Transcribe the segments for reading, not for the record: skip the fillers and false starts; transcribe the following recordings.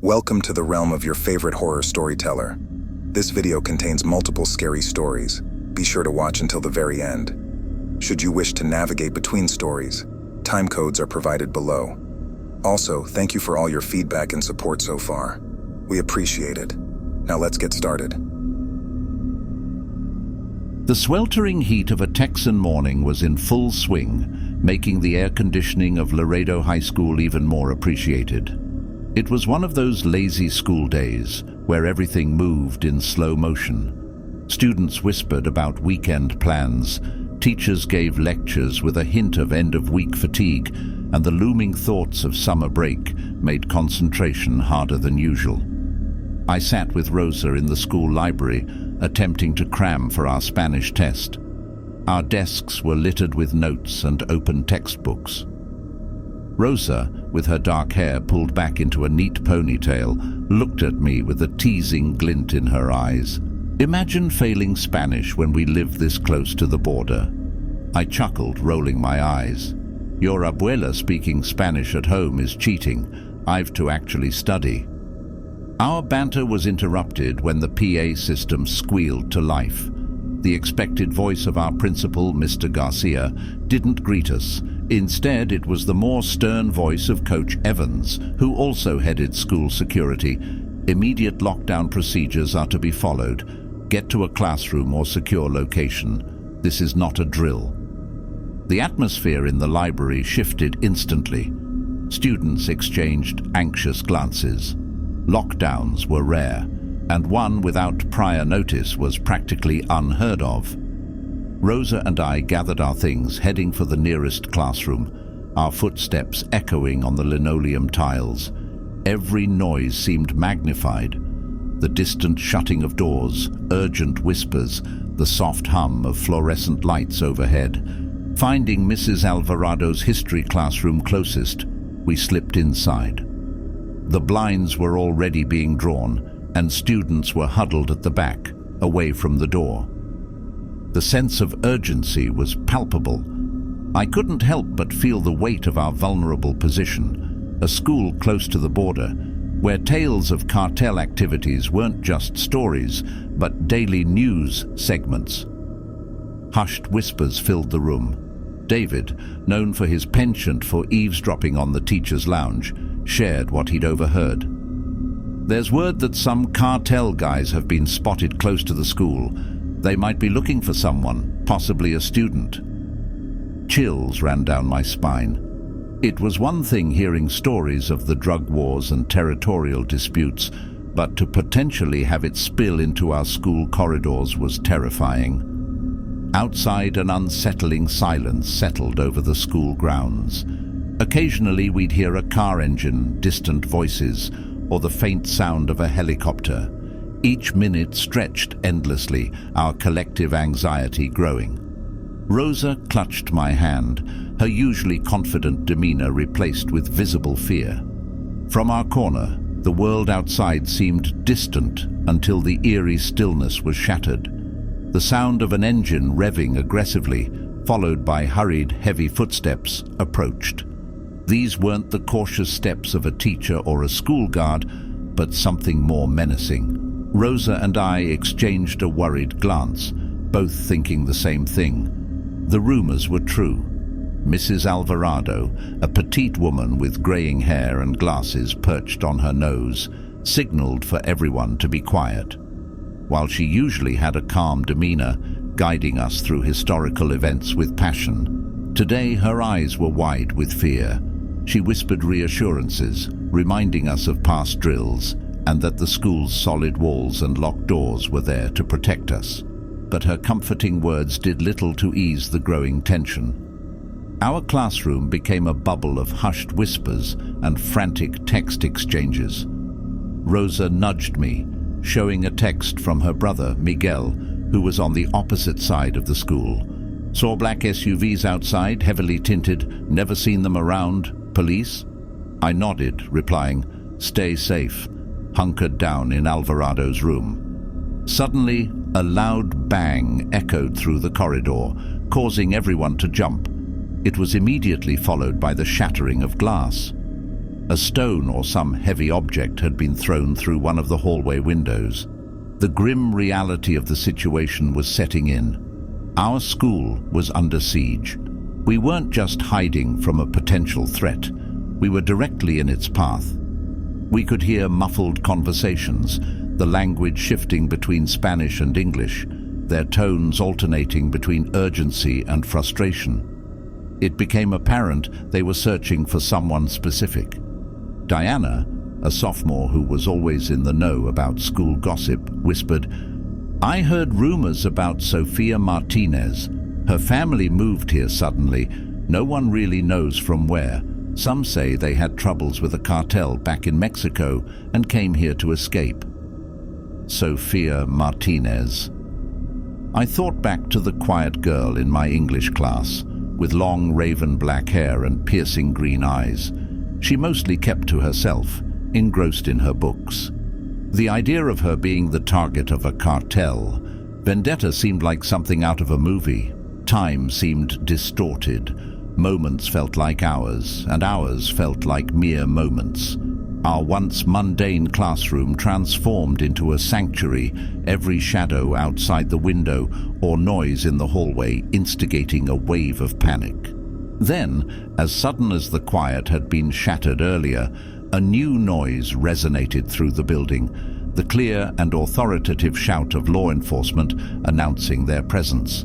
Welcome to the realm of your favorite horror storyteller. This video contains multiple scary stories. Be sure to watch until the very end. Should you wish to navigate between stories, time codes are provided below. Also, thank you for all your feedback and support so far. We appreciate it. Now let's get started. The sweltering heat of a Texan morning was in full swing, making the air conditioning of Laredo High School even more appreciated. It was one of those lazy school days where everything moved in slow motion. Students whispered about weekend plans, teachers gave lectures with a hint of end-of-week fatigue, and the looming thoughts of summer break made concentration harder than usual. I sat with Rosa in the school library, attempting to cram for our Spanish test. Our desks were littered with notes and open textbooks. Rosa, with her dark hair pulled back into a neat ponytail, looked at me with a teasing glint in her eyes. Imagine failing Spanish when we live this close to the border. I chuckled, rolling my eyes. Your abuela speaking Spanish at home is cheating. I've to actually study. Our banter was interrupted when the PA system squealed to life. The expected voice of our principal, Mr. Garcia, didn't greet us. Instead, it was the more stern voice of Coach Evans, who also headed school security. Immediate lockdown procedures are to be followed. Get to a classroom or secure location. This is not a drill. The atmosphere in the library shifted instantly. Students exchanged anxious glances. Lockdowns were rare, and one without prior notice was practically unheard of. Rosa and I gathered our things, heading for the nearest classroom, our footsteps echoing on the linoleum tiles. Every noise seemed magnified. The distant shutting of doors, urgent whispers, the soft hum of fluorescent lights overhead. Finding Mrs. Alvarado's history classroom closest, we slipped inside. The blinds were already being drawn, and students were huddled at the back, away from the door. The sense of urgency was palpable. I couldn't help but feel the weight of our vulnerable position, a school close to the border, where tales of cartel activities weren't just stories, but daily news segments. Hushed whispers filled the room. David, known for his penchant for eavesdropping on the teacher's lounge, shared what he'd overheard. There's word that some cartel guys have been spotted close to the school. They might be looking for someone, possibly a student. Chills ran down my spine. It was one thing hearing stories of the drug wars and territorial disputes, but to potentially have it spill into our school corridors was terrifying. Outside, an unsettling silence settled over the school grounds. Occasionally we'd hear a car engine, distant voices, or the faint sound of a helicopter. Each minute stretched endlessly, our collective anxiety growing. Rosa clutched my hand, her usually confident demeanor replaced with visible fear. From our corner, the world outside seemed distant until the eerie stillness was shattered. The sound of an engine revving aggressively, followed by hurried, heavy footsteps, approached. These weren't the cautious steps of a teacher or a school guard, but something more menacing. Rosa and I exchanged a worried glance, both thinking the same thing. The rumors were true. Mrs. Alvarado, a petite woman with graying hair and glasses perched on her nose, signaled for everyone to be quiet. While she usually had a calm demeanor, guiding us through historical events with passion, today her eyes were wide with fear. She whispered reassurances, reminding us of past drills, and that the school's solid walls and locked doors were there to protect us. But her comforting words did little to ease the growing tension. Our classroom became a bubble of hushed whispers and frantic text exchanges. Rosa nudged me, showing a text from her brother, Miguel, who was on the opposite side of the school. Saw black SUVs outside, heavily tinted, never seen them around. Police? I nodded, replying, "Stay safe," hunkered down in Alvarado's room. Suddenly, a loud bang echoed through the corridor, causing everyone to jump. It was immediately followed by the shattering of glass. A stone or some heavy object had been thrown through one of the hallway windows. The grim reality of the situation was setting in. Our school was under siege. We weren't just hiding from a potential threat. We were directly in its path. We could hear muffled conversations, the language shifting between Spanish and English, their tones alternating between urgency and frustration. It became apparent they were searching for someone specific. Diana, a sophomore who was always in the know about school gossip, whispered, "I heard rumors about Sofia Martinez. Her family moved here suddenly. No one really knows from where. Some say they had troubles with a cartel back in Mexico and came here to escape." Sofia Martinez. I thought back to the quiet girl in my English class, with long raven black hair and piercing green eyes. She mostly kept to herself, engrossed in her books. The idea of her being the target of a cartel, vendetta seemed like something out of a movie. Time seemed distorted. Moments felt like hours, and hours felt like mere moments. Our once mundane classroom transformed into a sanctuary, every shadow outside the window or noise in the hallway instigating a wave of panic. Then, as sudden as the quiet had been shattered earlier, a new noise resonated through the building, the clear and authoritative shout of law enforcement announcing their presence.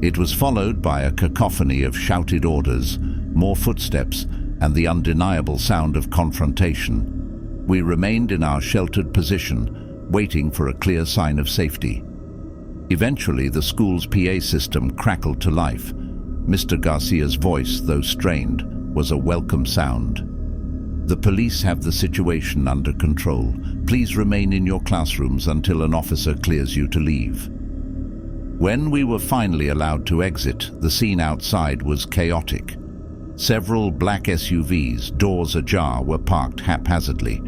It was followed by a cacophony of shouted orders, more footsteps, and the undeniable sound of confrontation. We remained in our sheltered position, waiting for a clear sign of safety. Eventually, the school's PA system crackled to life. Mr. Garcia's voice, though strained, was a welcome sound. "The police have the situation under control. Please remain in your classrooms until an officer clears you to leave." When we were finally allowed to exit, the scene outside was chaotic. Several black SUVs, doors ajar, were parked haphazardly.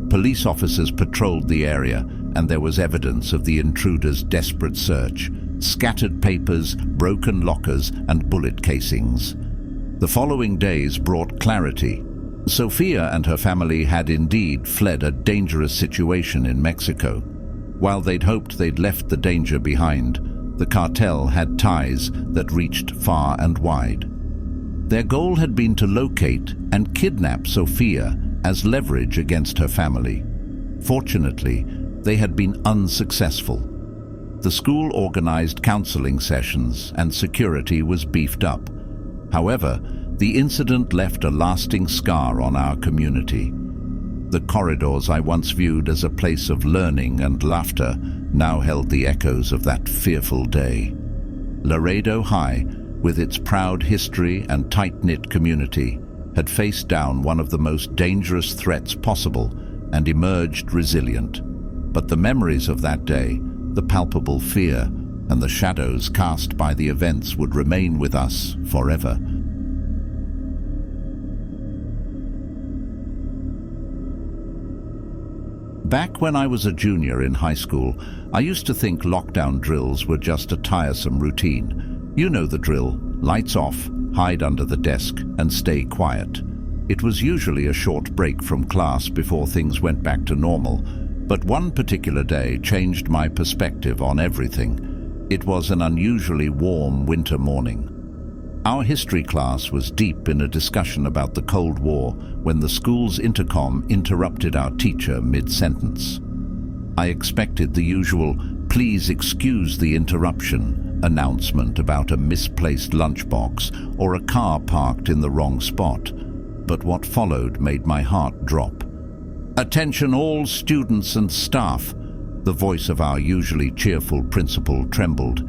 Police officers patrolled the area, and there was evidence of the intruders' desperate search. Scattered papers, broken lockers, and bullet casings. The following days brought clarity. Sofia and her family had indeed fled a dangerous situation in Mexico. While they'd hoped they'd left the danger behind, the cartel had ties that reached far and wide. Their goal had been to locate and kidnap Sofia as leverage against her family. Fortunately, they had been unsuccessful. The school organized counseling sessions and security was beefed up. However, the incident left a lasting scar on our community. The corridors I once viewed as a place of learning and laughter now held the echoes of that fearful day. Laredo High, with its proud history and tight-knit community, had faced down one of the most dangerous threats possible and emerged resilient. But the memories of that day, the palpable fear, and the shadows cast by the events would remain with us forever. Back when I was a junior in high school, I used to think lockdown drills were just a tiresome routine. You know the drill: lights off, hide under the desk, and stay quiet. It was usually a short break from class before things went back to normal, but one particular day changed my perspective on everything. It was an unusually warm winter morning. Our history class was deep in a discussion about the Cold War when the school's intercom interrupted our teacher mid-sentence. I expected the usual "please excuse the interruption" announcement about a misplaced lunchbox or a car parked in the wrong spot, but what followed made my heart drop. "Attention all students and staff," the voice of our usually cheerful principal trembled.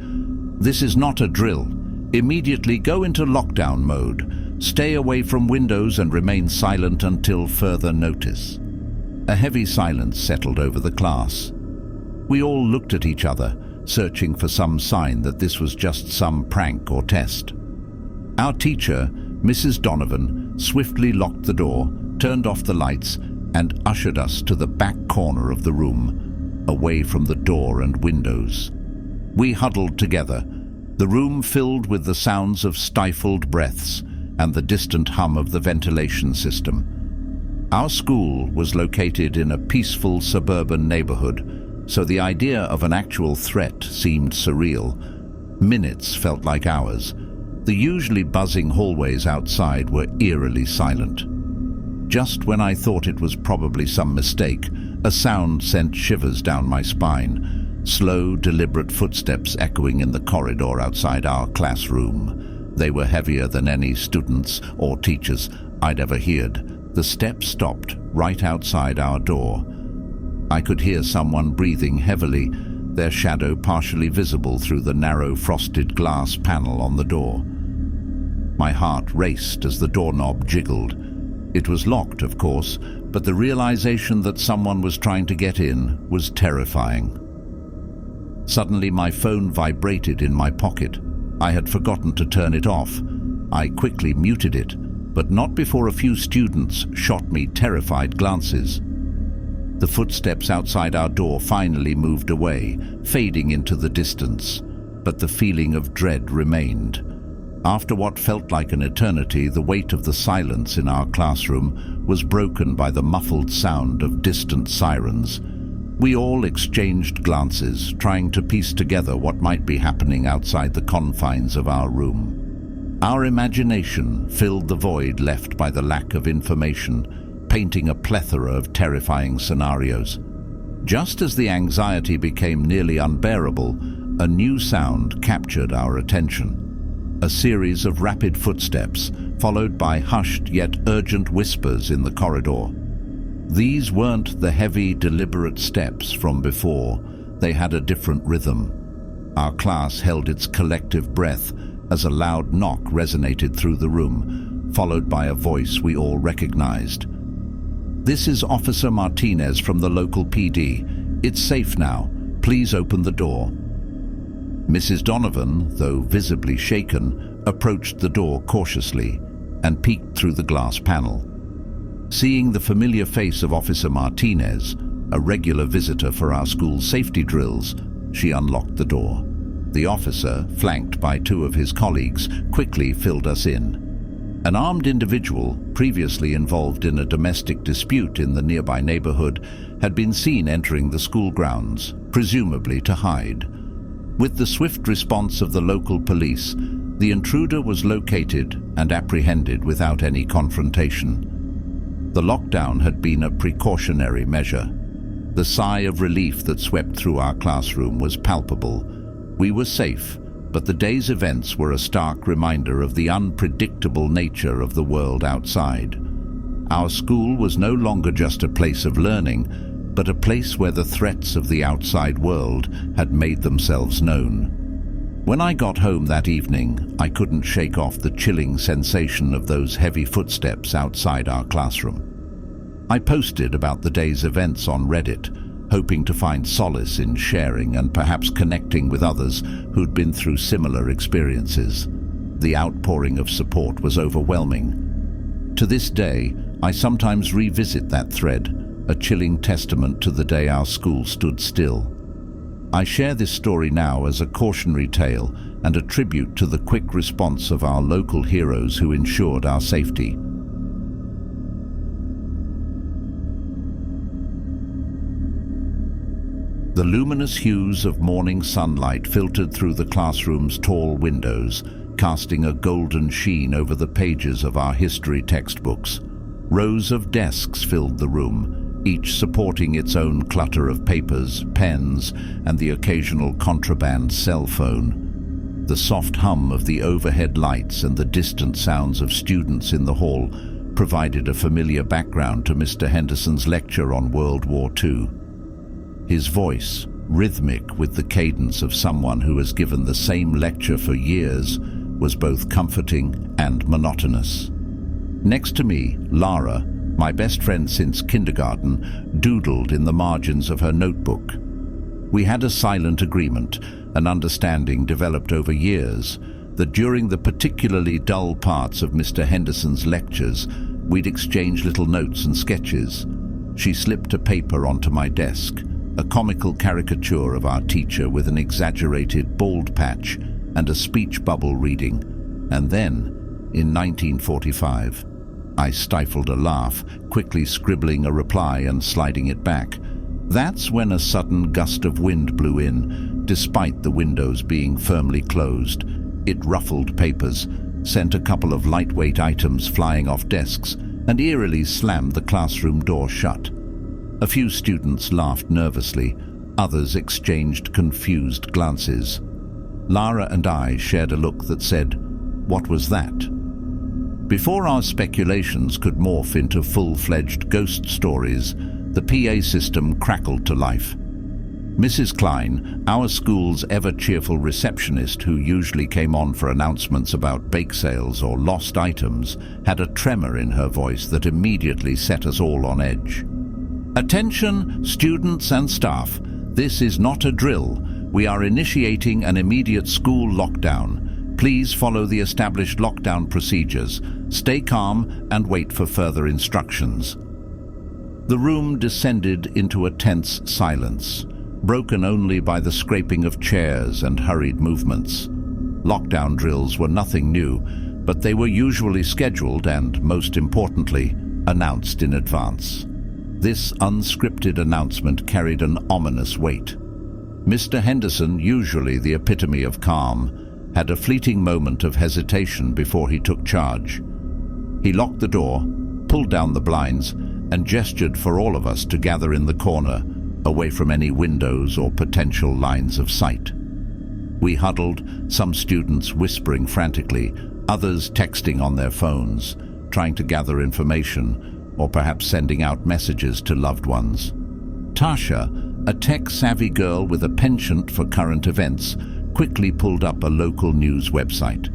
"This is not a drill. Immediately go into lockdown mode. Stay away from windows and remain silent until further notice." A heavy silence settled over the class. We all looked at each other, searching for some sign that this was just some prank or test. Our teacher, Mrs. Donovan, swiftly locked the door, turned off the lights, and ushered us to the back corner of the room, away from the door and windows. We huddled together, the room filled with the sounds of stifled breaths and the distant hum of the ventilation system. Our school was located in a peaceful suburban neighborhood, so the idea of an actual threat seemed surreal. Minutes felt like hours. The usually buzzing hallways outside were eerily silent. Just when I thought it was probably some mistake, a sound sent shivers down my spine. Slow, deliberate footsteps echoing in the corridor outside our classroom. They were heavier than any students or teachers I'd ever heard. The steps stopped right outside our door. I could hear someone breathing heavily, their shadow partially visible through the narrow frosted glass panel on the door. My heart raced as the doorknob jiggled. It was locked, of course, but the realization that someone was trying to get in was terrifying. Suddenly, my phone vibrated in my pocket. I had forgotten to turn it off. I quickly muted it, but not before a few students shot me terrified glances. The footsteps outside our door finally moved away, fading into the distance, but the feeling of dread remained. After what felt like an eternity, the weight of the silence in our classroom was broken by the muffled sound of distant sirens. We all exchanged glances, trying to piece together what might be happening outside the confines of our room. Our imagination filled the void left by the lack of information, painting a plethora of terrifying scenarios. Just as the anxiety became nearly unbearable, a new sound captured our attention. A series of rapid footsteps, followed by hushed yet urgent whispers in the corridor. These weren't the heavy, deliberate steps from before. They had a different rhythm. Our class held its collective breath as a loud knock resonated through the room, followed by a voice we all recognized. "This is Officer Martinez from the local PD. It's safe now. Please open the door." Mrs. Donovan, though visibly shaken, approached the door cautiously and peeked through the glass panel. Seeing the familiar face of Officer Martinez, a regular visitor for our school's safety drills, she unlocked the door. The officer, flanked by two of his colleagues, quickly filled us in. An armed individual, previously involved in a domestic dispute in the nearby neighborhood, had been seen entering the school grounds, presumably to hide. With the swift response of the local police, the intruder was located and apprehended without any confrontation. The lockdown had been a precautionary measure. The sigh of relief that swept through our classroom was palpable. We were safe, but the day's events were a stark reminder of the unpredictable nature of the world outside. Our school was no longer just a place of learning, but a place where the threats of the outside world had made themselves known. When I got home that evening, I couldn't shake off the chilling sensation of those heavy footsteps outside our classroom. I posted about the day's events on Reddit, hoping to find solace in sharing and perhaps connecting with others who'd been through similar experiences. The outpouring of support was overwhelming. To this day, I sometimes revisit that thread, a chilling testament to the day our school stood still. I share this story now as a cautionary tale and a tribute to the quick response of our local heroes who ensured our safety. The luminous hues of morning sunlight filtered through the classroom's tall windows, casting a golden sheen over the pages of our history textbooks. Rows of desks filled the room, each supporting its own clutter of papers, pens, and the occasional contraband cell phone. The soft hum of the overhead lights and the distant sounds of students in the hall provided a familiar background to Mr. Henderson's lecture on World War II. His voice, rhythmic with the cadence of someone who has given the same lecture for years, was both comforting and monotonous. Next to me, Lara, my best friend since kindergarten, doodled in the margins of her notebook. We had a silent agreement, an understanding developed over years, that during the particularly dull parts of Mr. Henderson's lectures, we'd exchange little notes and sketches. She slipped a paper onto my desk, a comical caricature of our teacher with an exaggerated bald patch and a speech bubble reading, and then, in 1945, I stifled a laugh, quickly scribbling a reply and sliding it back. That's when a sudden gust of wind blew in, despite the windows being firmly closed. It ruffled papers, sent a couple of lightweight items flying off desks, and eerily slammed the classroom door shut. A few students laughed nervously, others exchanged confused glances. Lara and I shared a look that said, "What was that?" Before our speculations could morph into full-fledged ghost stories, the PA system crackled to life. Mrs. Klein, our school's ever-cheerful receptionist who usually came on for announcements about bake sales or lost items, had a tremor in her voice that immediately set us all on edge. "Attention, students and staff. This is not a drill. We are initiating an immediate school lockdown. Please follow the established lockdown procedures. Stay calm and wait for further instructions." The room descended into a tense silence, broken only by the scraping of chairs and hurried movements. Lockdown drills were nothing new, but they were usually scheduled and, most importantly, announced in advance. This unscripted announcement carried an ominous weight. Mr. Henderson, usually the epitome of calm, had a fleeting moment of hesitation before he took charge. He locked the door, pulled down the blinds, and gestured for all of us to gather in the corner, away from any windows or potential lines of sight. We huddled, some students whispering frantically, others texting on their phones, trying to gather information, or perhaps sending out messages to loved ones. Tasha, a tech-savvy girl with a penchant for current events, quickly pulled up a local news website.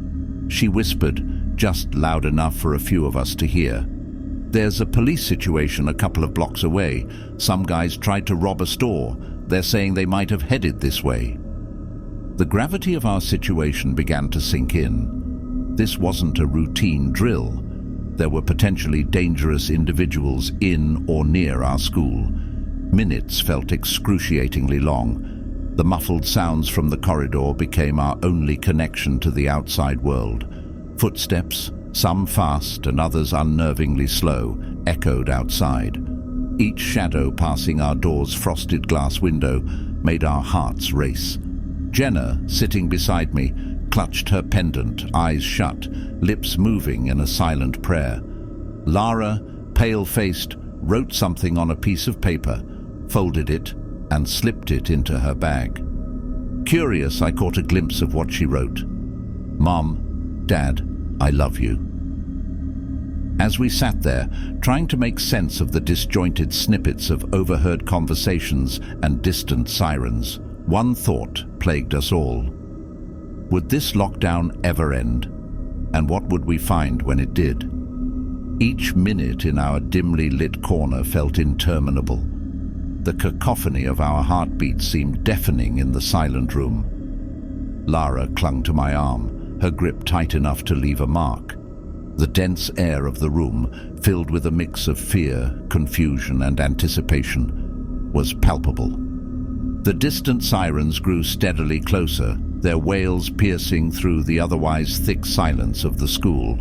She whispered, just loud enough for a few of us to hear. "There's a police situation a couple of blocks away. Some guys tried to rob a store. They're saying they might have headed this way." The gravity of our situation began to sink in. This wasn't a routine drill. There were potentially dangerous individuals in or near our school. Minutes felt excruciatingly long. The muffled sounds from the corridor became our only connection to the outside world. Footsteps, some fast and others unnervingly slow, echoed outside. Each shadow passing our door's frosted glass window made our hearts race. Jenna, sitting beside me, clutched her pendant, eyes shut, lips moving in a silent prayer. Lara, pale-faced, wrote something on a piece of paper, folded it, and slipped it into her bag. Curious, I caught a glimpse of what she wrote. "Mom, Dad, I love you." As we sat there, trying to make sense of the disjointed snippets of overheard conversations and distant sirens, one thought plagued us all. Would this lockdown ever end? And what would we find when it did? Each minute in our dimly lit corner felt interminable. The cacophony of our heartbeats seemed deafening in the silent room. Lara clung to my arm, her grip tight enough to leave a mark. The dense air of the room, filled with a mix of fear, confusion, and anticipation, was palpable. The distant sirens grew steadily closer, their wails piercing through the otherwise thick silence of the school.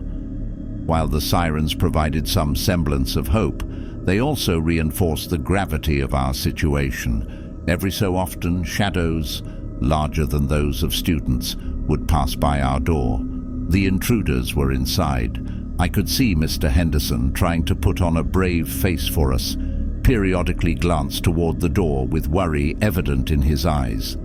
While the sirens provided some semblance of hope, they also reinforced the gravity of our situation. Every so often, shadows, larger than those of students, would pass by our door. The intruders were inside. I could see Mr. Henderson trying to put on a brave face for us, periodically glanced toward the door with worry evident in his eyes.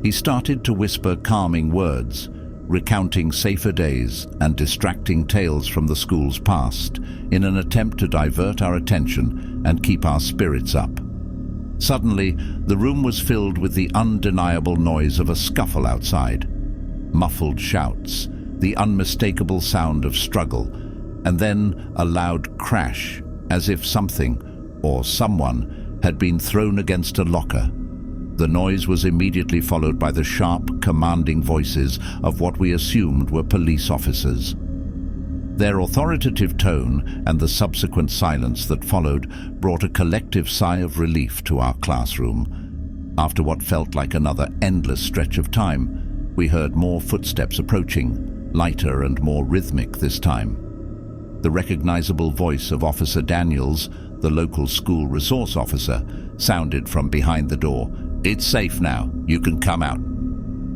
He started to whisper calming words, recounting safer days and distracting tales from the school's past in an attempt to divert our attention and keep our spirits up. Suddenly, the room was filled with the undeniable noise of a scuffle outside. Muffled shouts, the unmistakable sound of struggle, and then a loud crash, as if something, or someone, had been thrown against a locker. The noise was immediately followed by the sharp, commanding voices of what we assumed were police officers. Their authoritative tone and the subsequent silence that followed brought a collective sigh of relief to our classroom. After what felt like another endless stretch of time, we heard more footsteps approaching, lighter and more rhythmic this time. The recognizable voice of Officer Daniels, the local school resource officer, sounded from behind the door. "It's safe now. You can come out."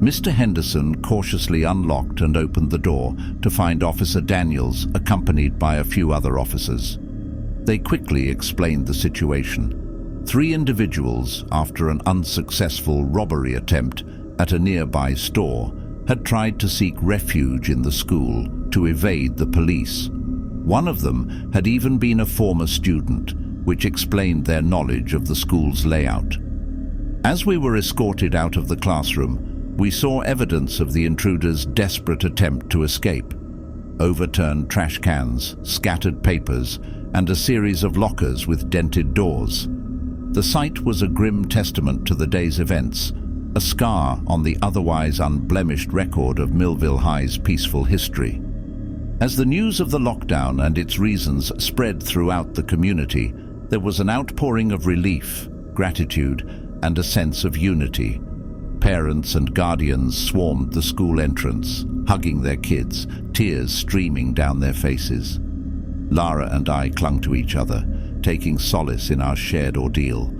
Mr. Henderson cautiously unlocked and opened the door to find Officer Daniels accompanied by a few other officers. They quickly explained the situation. 3 individuals, after an unsuccessful robbery attempt at a nearby store, had tried to seek refuge in the school to evade the police. One of them had even been a former student, which explained their knowledge of the school's layout. As we were escorted out of the classroom, we saw evidence of the intruders' desperate attempt to escape. Overturned trash cans, scattered papers, and a series of lockers with dented doors. The sight was a grim testament to the day's events, a scar on the otherwise unblemished record of Millville High's peaceful history. As the news of the lockdown and its reasons spread throughout the community, there was an outpouring of relief, gratitude, and a sense of unity. Parents and guardians swarmed the school entrance, hugging their kids, tears streaming down their faces. Lara and I clung to each other, taking solace in our shared ordeal.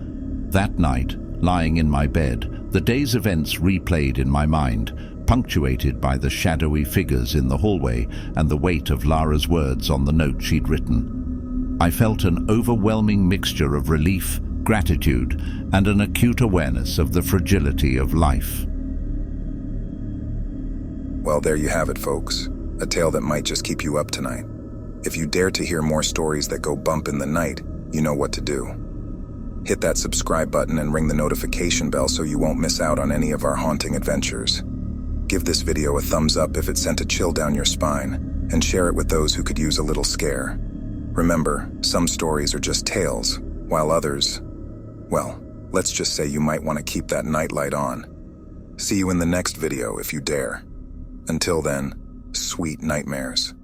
That night, lying in my bed, the day's events replayed in my mind, punctuated by the shadowy figures in the hallway and the weight of Lara's words on the note she'd written. I felt an overwhelming mixture of relief, gratitude, and an acute awareness of the fragility of life. Well, there you have it, folks. A tale that might just keep you up tonight. If you dare to hear more stories that go bump in the night, you know what to do. Hit that subscribe button and ring the notification bell so you won't miss out on any of our haunting adventures. Give this video a thumbs up if it sent a chill down your spine, and share it with those who could use a little scare. Remember, some stories are just tales, while others, well, let's just say you might want to keep that nightlight on. See you in the next video if you dare. Until then, sweet nightmares.